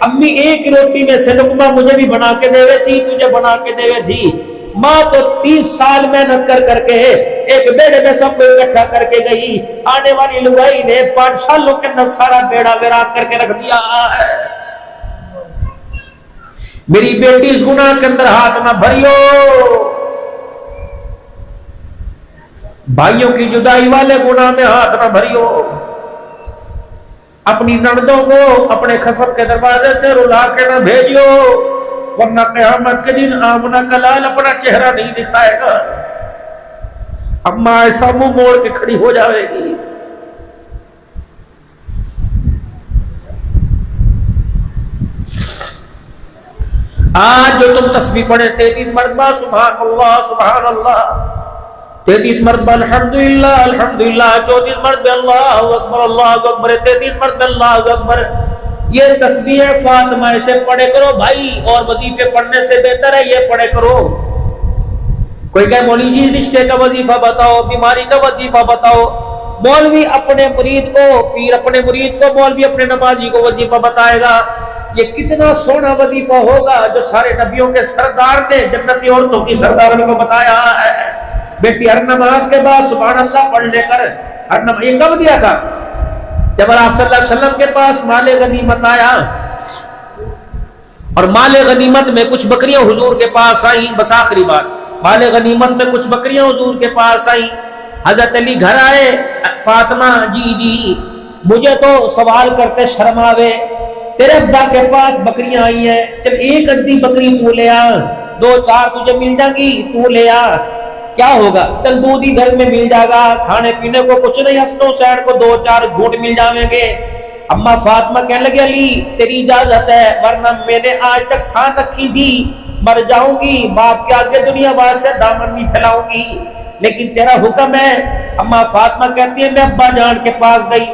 امی ایک روٹی میں سے لقمہ مجھے بھی بنا کے دیوے تھی، تجھے بنا کے دیوے تھی، ماں تو 30 سال محنت کر کے ایک بیڑے میں سب کو اکٹھا کر کے گئی، آنے والی لگائی نے 5 سالوں کے اندر سارا بیڑا ویران کر کے رکھ دیا ہے۔ میری بیٹی اس گناہ کے اندر ہاتھ نہ بھریو، بھائیوں کی جدائی والے گناہ میں ہاتھ نہ بھریو، اپنی نندوں کو اپنے خصم کے دروازے سے رلا کے نہ بھیجیو، ورنہ قیامت کے دن آمنہ کا لال اپنا چہرہ نہیں دکھائے گا، اماں ایسا منہ موڑ کے کھڑی ہو جاوے گی۔ آج جو تم تسبیح پڑھے 33 مرتبہ سبحان اللہ سبحان اللہ، 33 مرتبہ الحمدللہ الحمدللہ، 34 مرتبہ اللہ اکبر اللہ اکبر، 33 مرتبہ اللہ اکبر، یہ تسبیح فاطمہ سے پڑھے کرو بھائی، اور وظیفے پڑھنے سے بہتر ہے یہ پڑھے کرو۔ کوئی کہے مولوی جی رشتے کا وظیفہ بتاؤ، بیماری کا وظیفہ بتاؤ، مولوی اپنے مرید کو، پیر اپنے مرید کو، مولوی اپنے نمازی کو وظیفہ بتائے گا۔ یہ کتنا سونا وظیفہ ہوگا جو سارے نبیوں کے سردار نے جنتی عورتوں کی سرداروں کو بتایا ہے۔ بیٹی ہر نماز کے بعد سبحان اللہ پڑھ لے کر، یہ کب دیا تھا؟ جب آپ صلی اللہ علیہ وسلم کے پاس مال غنیمت آیا اور مال غنیمت میں کچھ بکریاں حضور کے پاس آئیں، بس آخری بات، مال غنیمت میں کچھ بکریاں حضور کے پاس آئیں، حضرت علی گھر آئے، فاطمہ جی مجھے تو سوال کرتے شرم آوے، تیرے ابا کے پاس بکریاں آئی ہیں، چل ایک ادھی بکری تو لے آ، 2-4 تجھے مل جائیں گی، تو لے آ، کیا ہوگا، چل دودھ ہی گھر میں مل جائے گا، کھانے پینے کو کچھ نہیں، ہسنوں سیڈ کو 2-4 گھونٹ مل جائیں گے۔ اما فاطمہ کہنے لگے علی تیری اجازت ہے، ورنہ میں نے آج تک ٹھان رکھی تھی مر جاؤں گی، باپ کے آگے دنیا واسطے دامن نہیں پھیلاؤں گی، لیکن تیرا حکم ہے۔ اما فاطمہ کہتی ہے میں ابا جان کے پاس گئی،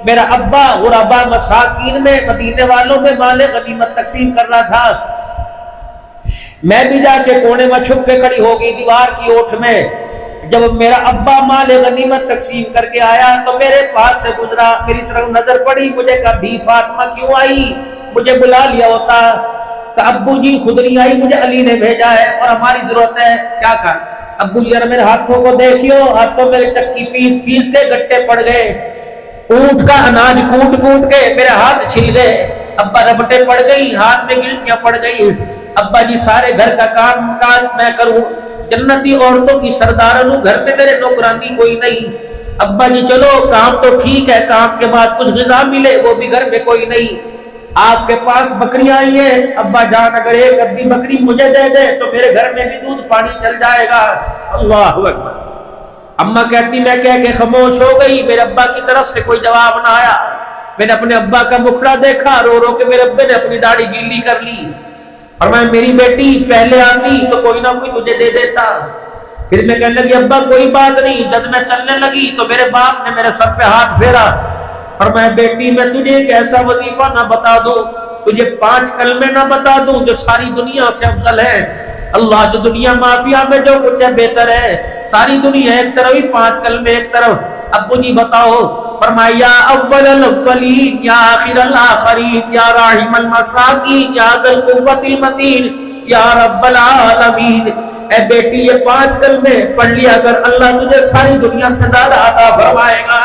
میرا ابا غربا مساکین میں مدینے والوں میں مال غنیمت تقسیم کر رہا تھا، میں بھی جا کے کونے میں چھپ کے کھڑی ہو گئی دیوار کی اوٹ میں، جب میرا ابا مال غنیمت تقسیم کر کے آیا تو میرے پاس سے گزرا، میری طرف نظر پڑی، مجھے کہا دی فاطمہ کیوں آئی، مجھے بلا لیا ہوتا، کہ ابو جی خود نہیں آئی، مجھے علی نے بھیجا ہے اور ہماری ضرورت ہے، کیا کہا ابو جی ذرا میرے ہاتھوں کو دیکھیو، ہاتھوں میرے چکی پیس پیس کے گٹے پڑ گئے، اونٹ کا اناج کوٹ کوٹ کے میرے ہاتھ چھل گئے، ابا ربٹے پڑ گئی، ہاتھ میں گلٹیاں پڑ گئی، ابا جی سارے گھر کا کام کاج میں کروں، جنتی عورتوں کی سرداروں، گھر میں میرے نوکرانی کوئی نہیں، ابا جی چلو کام تو ٹھیک ہے، کام کے بعد کچھ غذا ملے، وہ بھی گھر میں کوئی نہیں، آپ کے پاس بکریاں آئی ہیں، ابا جان اگر ایک ادھی بکری مجھے دے دے تو میرے گھر میں بھی دودھ پانی چل جائے گا۔ اللہ اکبر۔ اما کہتی میں کہہ کے خاموش ہو گئی، میرے ابا کی طرف سے کوئی جواب نہ آیا، میں نے اپنے ابا کا مکھڑا دیکھا، رو رو کے میرے ابے نے اپنی داڑھی گیلی کر لی، اور میں میری بیٹی پہلے آتی تو کوئی نہ کوئی تجھے دے دیتا، پھر میں کہنے لگی ابا کوئی بات نہیں، جب میں چلنے لگی تو میرے باپ نے میرے سر پہ ہاتھ پھیرا، فرمایا بیٹی میں تجھے ایک ایسا وظیفہ نہ بتا دوں، تجھے 5 کلمے نہ بتا دوں جو ساری دنیا سے افضل ہے، اللہ جو دنیا مافیا میں جو کچھ ہے بہتر ہے، ساری دنیا ایک طرف ہی 5 کلمے ایک طرف، ابو جی بتاؤ، فرمایا یا اول الاولین یا آخر الاخرین یا راحم المساکین یا ذی القوۃ المتین یا رب العالمین، اے بیٹی یہ 5 کلمے پڑھ لیا اگر اللہ تجھے ساری دنیا سے زیادہ عطا فرمائے گا۔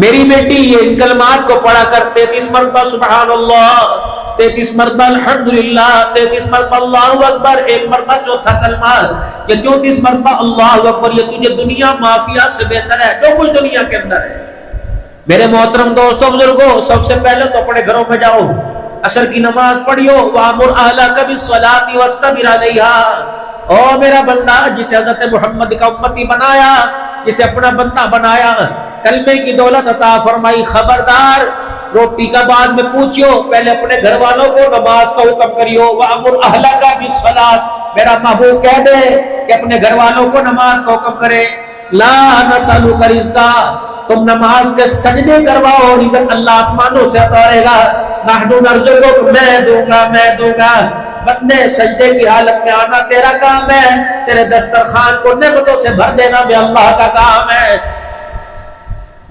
میری بیٹی یہ ان کلمات کو پڑھا کر 33 مرتبہ سبحان اللہ، 33 مرتبہ الحمدللہ، 33 مرتبہ اللہ اکبر، 1 مرتبہ چوتھا کلمہ، یہ 34 مرتبہ اللہ اکبر، یہ تجھے دنیا مافیا سے بہتر ہے جو کچھ دنیا کے اندر ہے۔ میرے محترم دوستوں بزرگوں، سب سے پہلے تو اپنے گھروں میں جاؤ، عصر کی نماز پڑھیو، وَأَمُرْ أَهْلَكَ بِالصَّلَاةِ وَاسْتَبِرْ عَلَيْهَا، او میرا بندہ جسے حضرت محمد کا امتی بنایا، جسے اپنا بندہ بنایا، کلمے کی دولت عطا فرمائی، خبردار روٹی کا بعد میں پوچھو، پہلے اپنے گھر والوں کو نماز کا حکم کریو، وَأَمُرْ أَهْلَكَ بِالصَّلَاةِ، میرا محبوب کہہ دے کہ اپنے گھر والوں کو نماز کا حکم کرے، لا نسألک رزقا، تم نماز کے سجدے کرواؤ، رزق اللہ آسمانوں سے اتارے گا، نحن نرزقک، میں دوں گا، بندے سجدے کی حالت میں آنا تیرا کام ہے، تیرے دسترخوان کو نعمتوں سے بھر دینا بھی اللہ کا کام ہے۔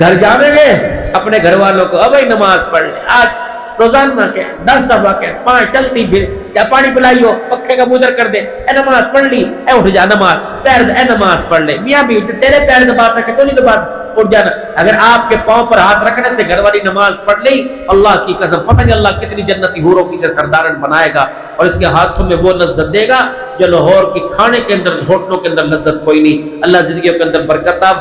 گھر جاویں گے اپنے گھر والوں کو ابھی نماز پڑھ لے، آج روزانہ کہ 10 دفعہ کہ 5 چلتی پھر، یا پانی پلائیو، پکھے کا مدر کر دے، اے نماز پڑھ لی، اے اٹھ جا نماز، پیر اے نماز پڑھ لے، میاں بھی تیرے پیر دبا سکے تو نہیں دبا سکے، اٹھ جانا، اگر آپ کے پاؤں پر ہاتھ رکھنے سے گھر والی نماز پڑھ لی، اللہ کی قسم پتہ نہیں اللہ کتنی جنتی حوروں کی سے سردارن بنائے گا، اور اس کے ہاتھوں میں وہ لذت دے گا جو لاہور کی کھانے کے اندر، ہوٹلوں کے اندر لذت کوئی نہیں۔ اللہ زندگیوں کے اندر برکت